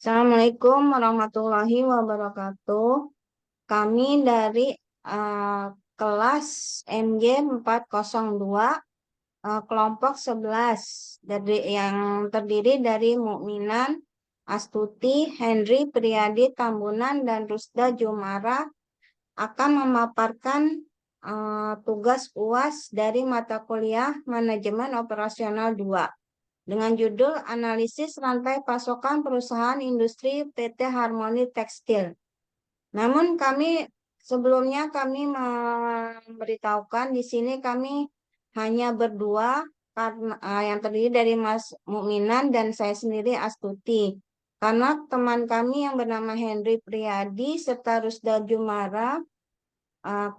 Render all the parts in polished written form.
Assalamualaikum warahmatullahi wabarakatuh. Kami dari eh, kelas MJ 402, kelompok 11, dari yang terdiri dari Mukminan, Astuti, Henry, Priyadi, Tambunan, dan Rusda Jumara akan memaparkan tugas UAS dari mata kuliah Manajemen Operasional 2 dengan judul Analisis Rantai Pasokan Perusahaan Industri PT Harmoni Tekstil. Namun sebelumnya kami memberitahukan di sini kami hanya berdua karena yang terdiri dari Mas Mukminan dan saya sendiri Astuti. Karena teman kami yang bernama Henry Priyadi serta Rusda Jumara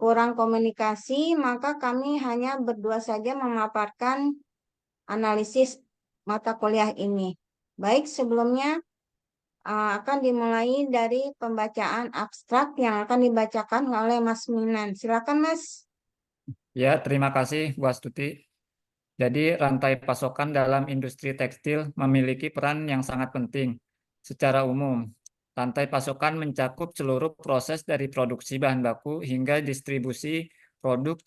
kurang komunikasi, maka kami hanya berdua saja memaparkan analisis mata kuliah ini. Baik, sebelumnya akan dimulai dari pembacaan abstrak yang akan dibacakan oleh Mas Minan. Silakan, Mas. Ya, terima kasih Bu Astuti. Jadi, rantai pasokan dalam industri tekstil memiliki peran yang sangat penting. Secara umum, rantai pasokan mencakup seluruh proses dari produksi bahan baku hingga distribusi produk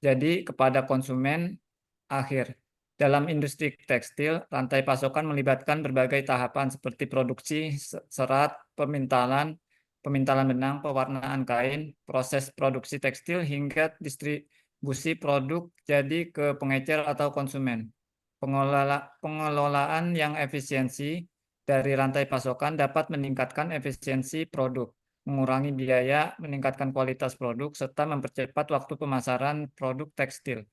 jadi kepada konsumen akhir. Dalam industri tekstil, rantai pasokan melibatkan berbagai tahapan seperti produksi, serat, pemintalan benang, pewarnaan kain, proses produksi tekstil hingga distribusi produk jadi ke pengecer atau konsumen. Pengelolaan yang efisiensi dari rantai pasokan dapat meningkatkan efisiensi produk, mengurangi biaya, meningkatkan kualitas produk, serta mempercepat waktu pemasaran produk tekstil.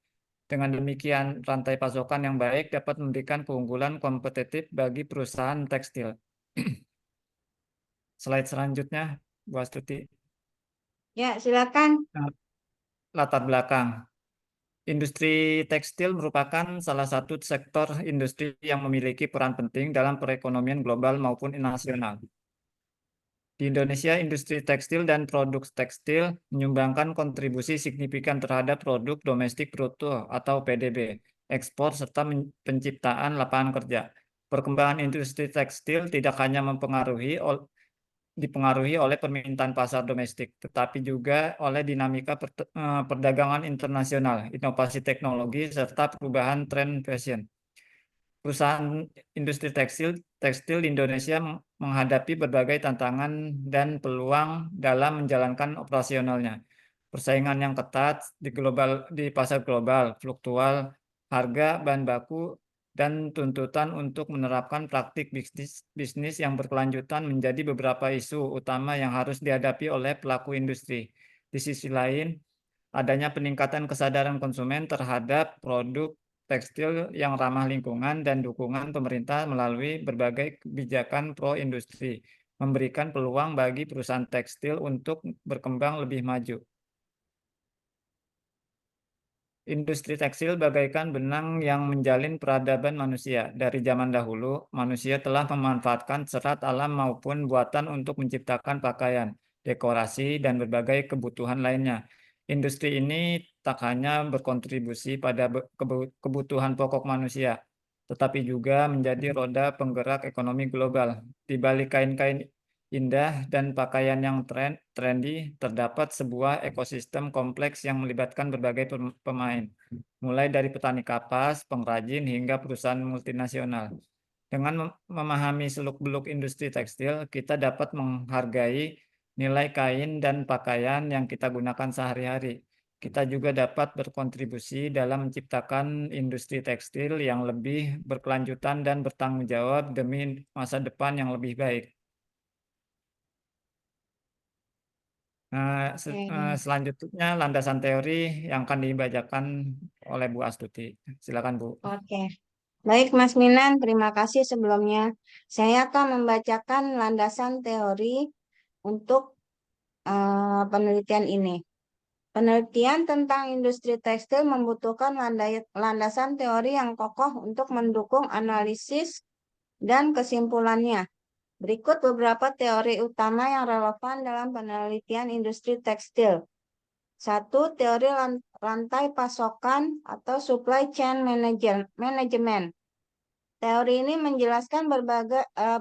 Dengan demikian, rantai pasokan yang baik dapat memberikan keunggulan kompetitif bagi perusahaan tekstil. Slide selanjutnya, Bu Astuti. Ya, silakan. Nah, latar belakang. Industri tekstil merupakan salah satu sektor industri yang memiliki peran penting dalam perekonomian global maupun nasional. Di Indonesia, industri tekstil dan produk tekstil menyumbangkan kontribusi signifikan terhadap produk domestik bruto atau PDB, ekspor, serta penciptaan lapangan kerja. Perkembangan industri tekstil tidak hanya dipengaruhi oleh permintaan pasar domestik, tetapi juga oleh dinamika perdagangan internasional, inovasi teknologi, serta perubahan tren fashion. Perusahaan industri tekstil di Indonesia menghadapi berbagai tantangan dan peluang dalam menjalankan operasionalnya. Persaingan yang ketat di pasar global, fluktual harga bahan baku, dan tuntutan untuk menerapkan praktik bisnis yang berkelanjutan menjadi beberapa isu utama yang harus dihadapi oleh pelaku industri. Di sisi lain, adanya peningkatan kesadaran konsumen terhadap produk tekstil yang ramah lingkungan dan dukungan pemerintah melalui berbagai kebijakan pro-industri memberikan peluang bagi perusahaan tekstil untuk berkembang lebih maju. Industri tekstil bagaikan benang yang menjalin peradaban manusia. Dari zaman dahulu, manusia telah memanfaatkan serat alam maupun buatan untuk menciptakan pakaian, dekorasi, dan berbagai kebutuhan lainnya. Industri ini tak hanya berkontribusi pada kebutuhan pokok manusia, tetapi juga menjadi roda penggerak ekonomi global. Di balik kain-kain indah dan pakaian yang trendy, terdapat sebuah ekosistem kompleks yang melibatkan berbagai pemain, mulai dari petani kapas, pengrajin, hingga perusahaan multinasional. Dengan memahami seluk-beluk industri tekstil, kita dapat menghargai nilai kain dan pakaian yang kita gunakan sehari-hari. Kita juga dapat berkontribusi dalam menciptakan industri tekstil yang lebih berkelanjutan dan bertanggung jawab demi masa depan yang lebih baik. Selanjutnya landasan teori yang akan dibacakan oleh Bu Astuti. Silakan Bu. Oke. Baik, Mas Minan, terima kasih sebelumnya. Saya akan membacakan landasan teori untuk penelitian ini. Penelitian tentang industri tekstil membutuhkan landasan teori yang kokoh untuk mendukung analisis dan kesimpulannya. Berikut beberapa teori utama yang relevan dalam penelitian industri tekstil. Satu, teori rantai pasokan atau supply chain management. Teori ini menjelaskan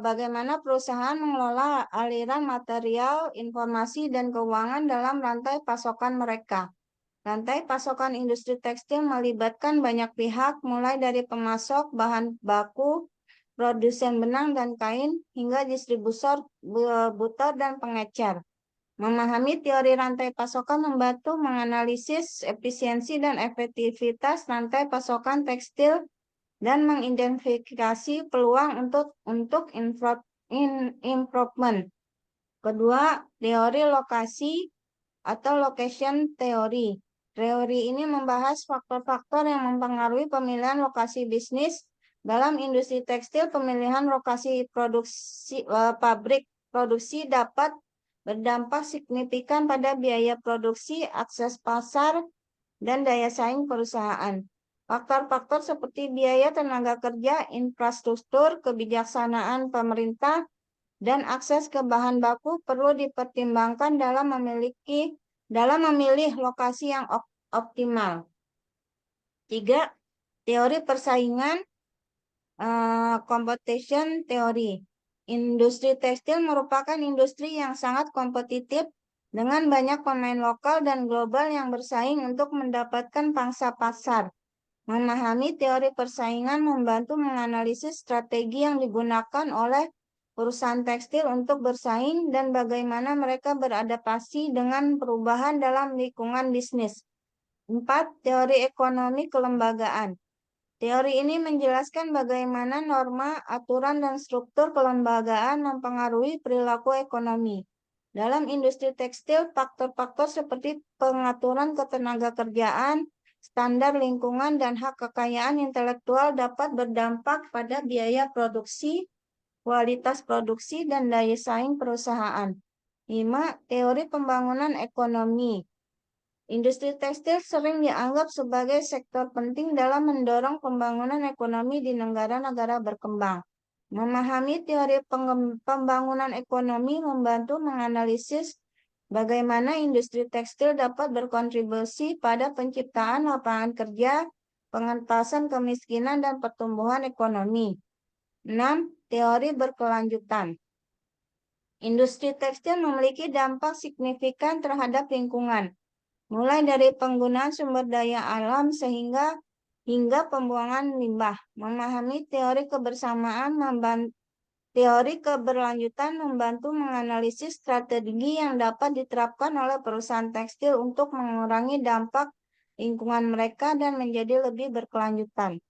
bagaimana perusahaan mengelola aliran material, informasi, dan keuangan dalam rantai pasokan mereka. Rantai pasokan industri tekstil melibatkan banyak pihak, mulai dari pemasok bahan baku, produsen benang dan kain, hingga distributor, butor, dan pengecer. Memahami teori rantai pasokan membantu menganalisis efisiensi dan efektivitas rantai pasokan tekstil dan mengidentifikasi peluang untuk improvement. Kedua, teori lokasi atau location theory. Teori ini membahas faktor-faktor yang mempengaruhi pemilihan lokasi bisnis. Dalam industri tekstil, pemilihan lokasi pabrik produksi dapat berdampak signifikan pada biaya produksi, akses pasar, dan daya saing perusahaan. Faktor-faktor seperti biaya tenaga kerja, infrastruktur, kebijaksanaan pemerintah, dan akses ke bahan baku perlu dipertimbangkan dalam memilih lokasi yang optimal. 3. Teori persaingan competition theory. Industri tekstil merupakan industri yang sangat kompetitif dengan banyak pemain lokal dan global yang bersaing untuk mendapatkan pangsa pasar. Memahami teori persaingan membantu menganalisis strategi yang digunakan oleh perusahaan tekstil untuk bersaing dan bagaimana mereka beradaptasi dengan perubahan dalam lingkungan bisnis. 4. Teori ekonomi kelembagaan. Teori ini menjelaskan bagaimana norma, aturan, dan struktur kelembagaan mempengaruhi perilaku ekonomi. Dalam industri tekstil, faktor-faktor seperti pengaturan ketenagakerjaan, standar lingkungan, dan hak kekayaan intelektual dapat berdampak pada biaya produksi, kualitas produksi, dan daya saing perusahaan. 5. Teori pembangunan ekonomi. Industri tekstil sering dianggap sebagai sektor penting dalam mendorong pembangunan ekonomi di negara-negara berkembang. Memahami teori pembangunan ekonomi membantu menganalisis bagaimana industri tekstil dapat berkontribusi pada penciptaan lapangan kerja, pengentasan kemiskinan, dan pertumbuhan ekonomi. 6. Teori berkelanjutan. Industri tekstil memiliki dampak signifikan terhadap lingkungan, mulai dari penggunaan sumber daya alam hingga pembuangan limbah. Memahami teori keberlanjutan membantu menganalisis strategi yang dapat diterapkan oleh perusahaan tekstil untuk mengurangi dampak lingkungan mereka dan menjadi lebih berkelanjutan.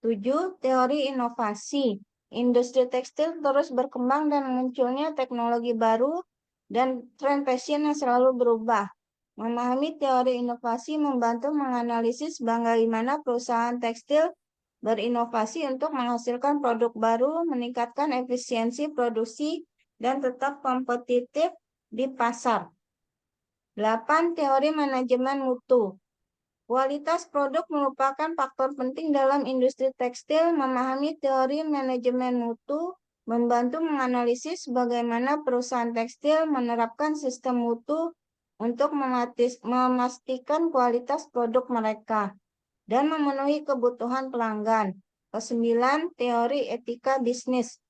7. Teori inovasi. Industri tekstil terus berkembang dan munculnya teknologi baru dan tren fashion yang selalu berubah. Memahami teori inovasi membantu menganalisis bagaimana perusahaan tekstil berinovasi untuk menghasilkan produk baru, meningkatkan efisiensi produksi, dan tetap kompetitif di pasar. 8. Teori manajemen mutu. Kualitas produk merupakan faktor penting dalam industri tekstil. Memahami teori manajemen mutu membantu menganalisis bagaimana perusahaan tekstil menerapkan sistem mutu untuk memastikan kualitas produk mereka dan memenuhi kebutuhan pelanggan. 9. Teori etika bisnis.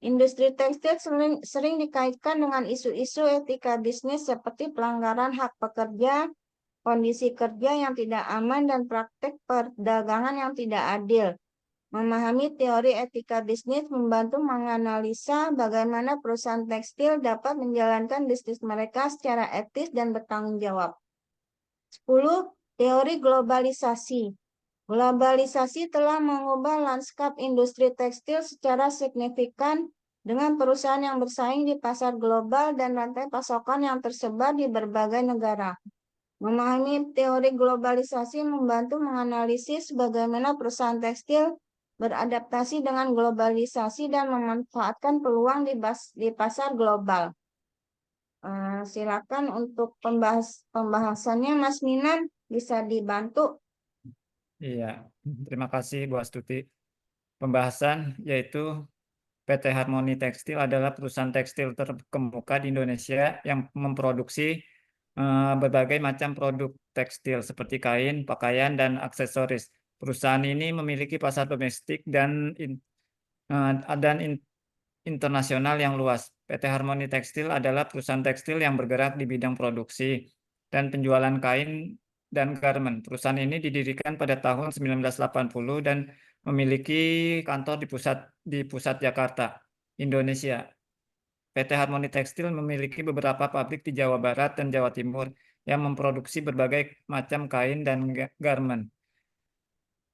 Industri tekstil sering dikaitkan dengan isu-isu etika bisnis seperti pelanggaran hak pekerja, kondisi kerja yang tidak aman, dan praktek perdagangan yang tidak adil. Memahami teori etika bisnis membantu menganalisa bagaimana perusahaan tekstil dapat menjalankan bisnis mereka secara etis dan bertanggung jawab. 10. Teori globalisasi. Globalisasi telah mengubah lanskap industri tekstil secara signifikan dengan perusahaan yang bersaing di pasar global dan rantai pasokan yang tersebar di berbagai negara. Memahami teori globalisasi membantu menganalisis bagaimana perusahaan tekstil beradaptasi dengan globalisasi dan memanfaatkan peluang di pasar global. Silakan untuk pembahasannya, Mas Minan, bisa dibantu. Iya, terima kasih Bu Astuti. Pembahasan yaitu PT Harmoni Tekstil adalah perusahaan tekstil terkemuka di Indonesia yang memproduksi berbagai macam produk tekstil seperti kain, pakaian, dan aksesoris. Perusahaan ini memiliki pasar domestik dan dan internasional yang luas. PT Harmoni Tekstil adalah perusahaan tekstil yang bergerak di bidang produksi dan penjualan kain dan garmen. Perusahaan ini didirikan pada tahun 1980 dan memiliki kantor di pusat Jakarta, Indonesia. PT Harmoni Tekstil memiliki beberapa pabrik di Jawa Barat dan Jawa Timur yang memproduksi berbagai macam kain dan garmen,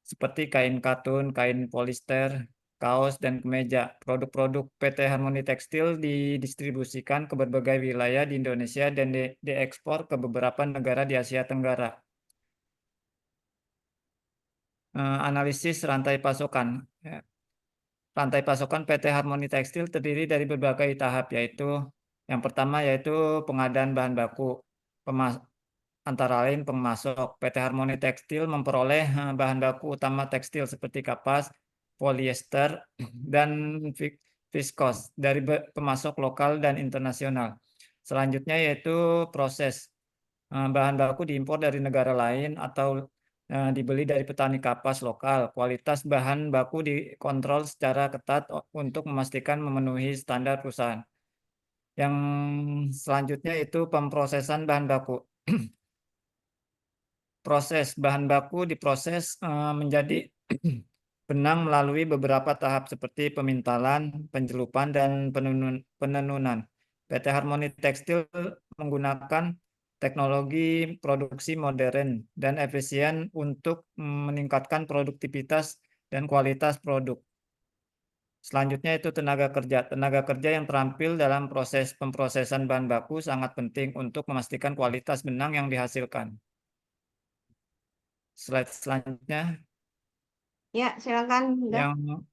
seperti kain katun, kain polister, kaos, dan kemeja. Produk-produk PT Harmoni Tekstil didistribusikan ke berbagai wilayah di Indonesia dan diekspor ke beberapa negara di Asia Tenggara. Analisis rantai pasokan. Ya, rantai pasokan PT Harmoni Tekstil terdiri dari berbagai tahap, yaitu yang pertama yaitu pengadaan bahan baku. Antara lain pemasok. PT Harmoni Tekstil memperoleh bahan baku utama tekstil seperti kapas, polyester, dan viskos dari pemasok lokal dan internasional. Selanjutnya yaitu proses. Bahan baku diimpor dari negara lain atau dibeli dari petani kapas lokal. Kualitas bahan baku dikontrol secara ketat untuk memastikan memenuhi standar perusahaan. Yang selanjutnya itu pemprosesan bahan baku. Proses bahan baku diproses menjadi benang melalui beberapa tahap seperti pemintalan, pencelupan, dan penenunan. PT Harmoni Tekstil menggunakan teknologi produksi modern dan efisien untuk meningkatkan produktivitas dan kualitas produk. Selanjutnya itu tenaga kerja. Tenaga kerja yang terampil dalam proses pemprosesan bahan baku sangat penting untuk memastikan kualitas benang yang dihasilkan. Slide selanjutnya Ya, silakan. Udah. yang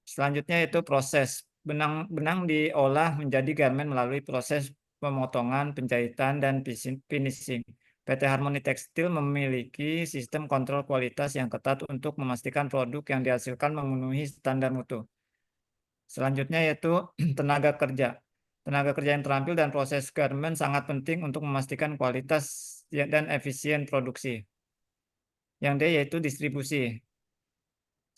selanjutnya itu proses. Benang diolah menjadi garmen melalui proses pemotongan, penjahitan, dan finishing. PT Harmoni Tekstil memiliki sistem kontrol kualitas yang ketat untuk memastikan produk yang dihasilkan memenuhi standar mutu. Selanjutnya yaitu tenaga kerja. Tenaga kerja yang terampil dan proses garmen sangat penting untuk memastikan kualitas dan efisien produksi. Yang D yaitu distribusi.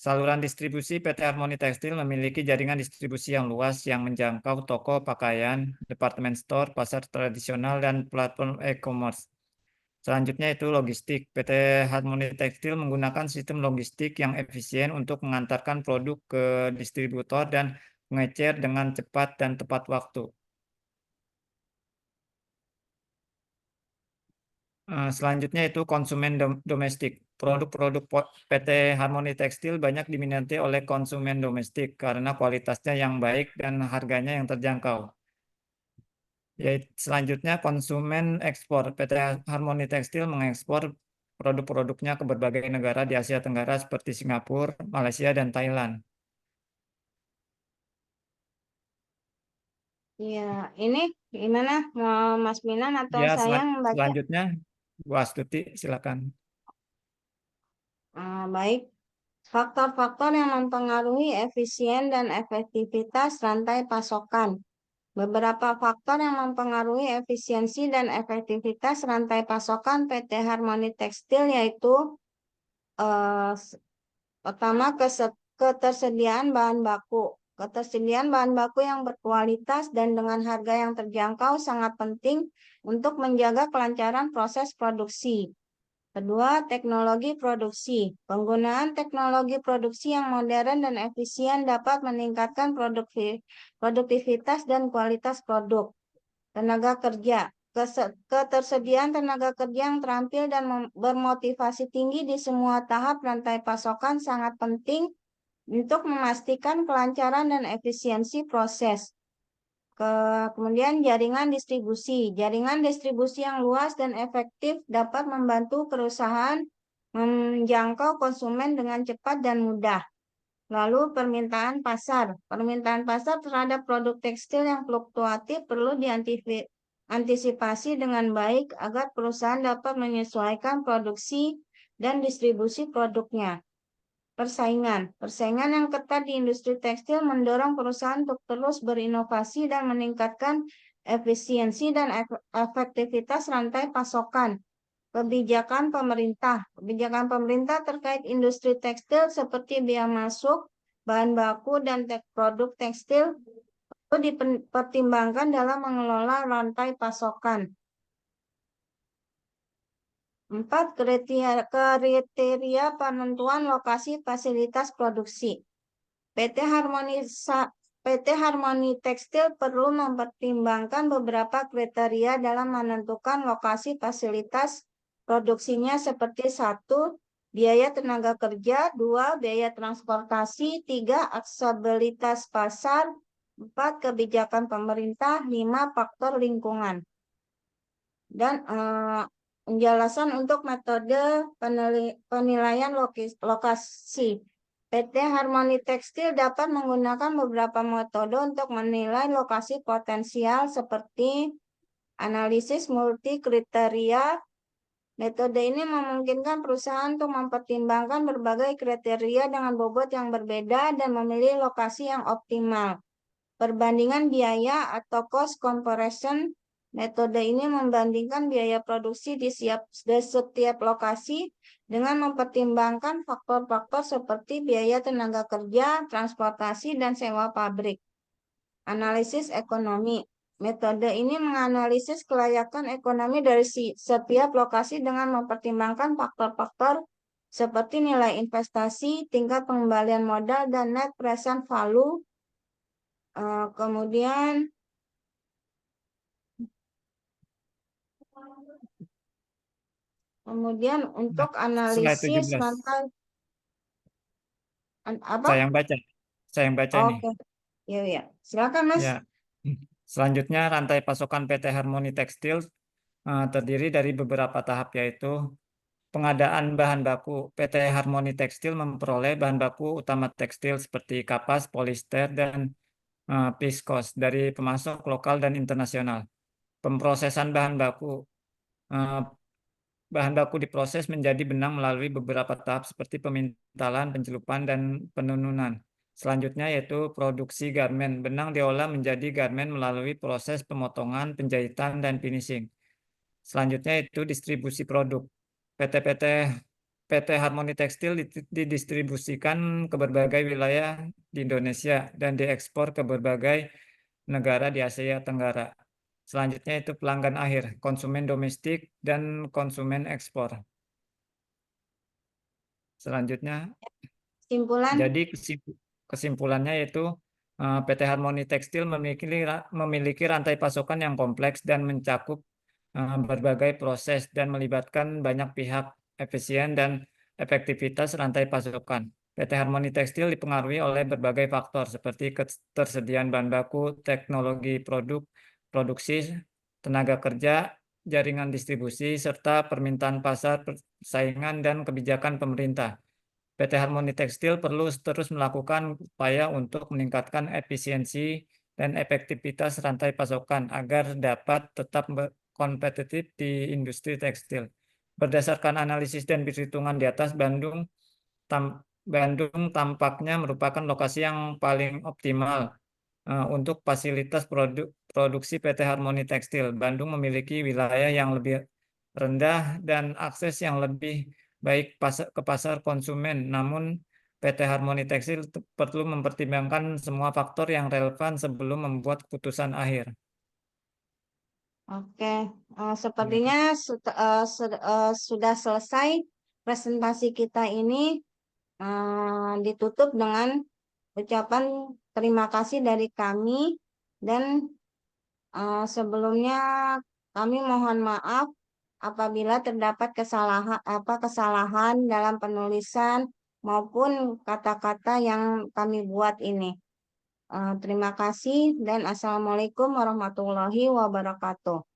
Saluran distribusi PT Harmoni Tekstil memiliki jaringan distribusi yang luas yang menjangkau toko pakaian, departemen store, pasar tradisional, dan platform e-commerce. Selanjutnya itu logistik. PT Harmoni Tekstil menggunakan sistem logistik yang efisien untuk mengantarkan produk ke distributor dan mengecer dengan cepat dan tepat waktu. Selanjutnya itu konsumen domestik. Produk-produk PT Harmoni Tekstil banyak diminati oleh konsumen domestik karena kualitasnya yang baik dan harganya yang terjangkau. Selanjutnya konsumen ekspor. PT Harmoni Tekstil mengekspor produk-produknya ke berbagai negara di Asia Tenggara seperti Singapura, Malaysia, dan Thailand. Ya, ini gimana? Mau Mas Minan atau Ya, saya membaca? selanjutnya Bu Astuti, silakan. Baik. Faktor-faktor yang mempengaruhi efisien dan efektivitas rantai pasokan. Beberapa faktor yang mempengaruhi efisiensi dan efektivitas rantai pasokan PT Harmoni Tekstil yaitu eh, pertama, ketersediaan bahan baku. Ketersediaan bahan baku yang berkualitas dan dengan harga yang terjangkau sangat penting untuk menjaga kelancaran proses produksi. Kedua, teknologi produksi. Penggunaan teknologi produksi yang modern dan efisien dapat meningkatkan produktivitas dan kualitas produk. Tenaga kerja. Ketersediaan tenaga kerja yang terampil dan bermotivasi tinggi di semua tahap rantai pasokan sangat penting untuk memastikan kelancaran dan efisiensi proses. Kemudian jaringan distribusi. Jaringan distribusi yang luas dan efektif dapat membantu perusahaan menjangkau konsumen dengan cepat dan mudah. Lalu permintaan pasar. Permintaan pasar terhadap produk tekstil yang fluktuatif perlu diantisipasi dengan baik agar perusahaan dapat menyesuaikan produksi dan distribusi produknya. Persaingan. Persaingan yang ketat di industri tekstil mendorong perusahaan untuk terus berinovasi dan meningkatkan efisiensi dan efektivitas rantai pasokan. Kebijakan pemerintah. Kebijakan pemerintah terkait industri tekstil seperti biaya masuk, bahan baku, dan produk tekstil perlu dipertimbangkan dalam mengelola rantai pasokan. 4. Kriteria penentuan lokasi fasilitas produksi. PT Harmoni Tekstil perlu mempertimbangkan beberapa kriteria dalam menentukan lokasi fasilitas produksinya seperti 1. Biaya tenaga kerja, 2. Biaya transportasi, 3. Aksesibilitas pasar, 4. Kebijakan pemerintah, 5. Faktor lingkungan. Dan penjelasan untuk metode penilaian lokasi. PT Harmoni Tekstil dapat menggunakan beberapa metode untuk menilai lokasi potensial seperti analisis multi kriteria. Metode ini memungkinkan perusahaan untuk mempertimbangkan berbagai kriteria dengan bobot yang berbeda dan memilih lokasi yang optimal. Perbandingan biaya atau cost comparison. Metode ini membandingkan biaya produksi di setiap lokasi dengan mempertimbangkan faktor-faktor seperti biaya tenaga kerja, transportasi, dan sewa pabrik. Analisis ekonomi. Metode ini menganalisis kelayakan ekonomi dari setiap lokasi dengan mempertimbangkan faktor-faktor seperti nilai investasi, tingkat pengembalian modal, dan net present value. Kemudian untuk Slide analisis 17. rantai apa? Saya yang baca. Saya yang baca ini. Oke, ya ya. Silakan Mas. Ya. Selanjutnya, rantai pasokan PT Harmoni Tekstil terdiri dari beberapa tahap, yaitu pengadaan bahan baku. PT Harmoni Tekstil memperoleh bahan baku utama tekstil seperti kapas, polister, dan viskos dari pemasok lokal dan internasional. Pemrosesan bahan baku. Eh, Bahan baku diproses menjadi benang melalui beberapa tahap seperti pemintalan, pencelupan, dan penununan. Selanjutnya yaitu produksi garmen. Benang diolah menjadi garmen melalui proses pemotongan, penjahitan, dan finishing. Selanjutnya itu distribusi produk. PT Harmoni Tekstil didistribusikan ke berbagai wilayah di Indonesia dan diekspor ke berbagai negara di Asia Tenggara. Selanjutnya itu pelanggan akhir, konsumen domestik dan konsumen ekspor. Selanjutnya, Kesimpulan. jadi kesimpulannya yaitu PT Harmoni Tekstil memiliki rantai pasokan yang kompleks dan mencakup berbagai proses dan melibatkan banyak pihak, efisien dan efektivitas rantai pasokan. PT Harmoni Tekstil dipengaruhi oleh berbagai faktor seperti ketersediaan bahan baku, teknologi produksi, tenaga kerja, jaringan distribusi, serta permintaan pasar, persaingan, dan kebijakan pemerintah. PT Harmoni Tekstil perlu terus melakukan upaya untuk meningkatkan efisiensi dan efektivitas rantai pasokan agar dapat tetap kompetitif di industri tekstil. Berdasarkan analisis dan perhitungan di atas, Bandung tampaknya merupakan lokasi yang paling optimal untuk fasilitas produksi PT Harmoni Tekstil. Bandung memiliki wilayah yang lebih rendah dan akses yang lebih baik ke pasar konsumen. Namun, PT Harmoni Tekstil perlu mempertimbangkan semua faktor yang relevan sebelum membuat keputusan akhir. Oke, sepertinya sudah selesai presentasi kita ini, ditutup dengan ucapan terima kasih dari kami dan sebelumnya kami mohon maaf apabila terdapat kesalahan dalam penulisan maupun kata-kata yang kami buat ini. Terima kasih dan Assalamualaikum warahmatullahi wabarakatuh.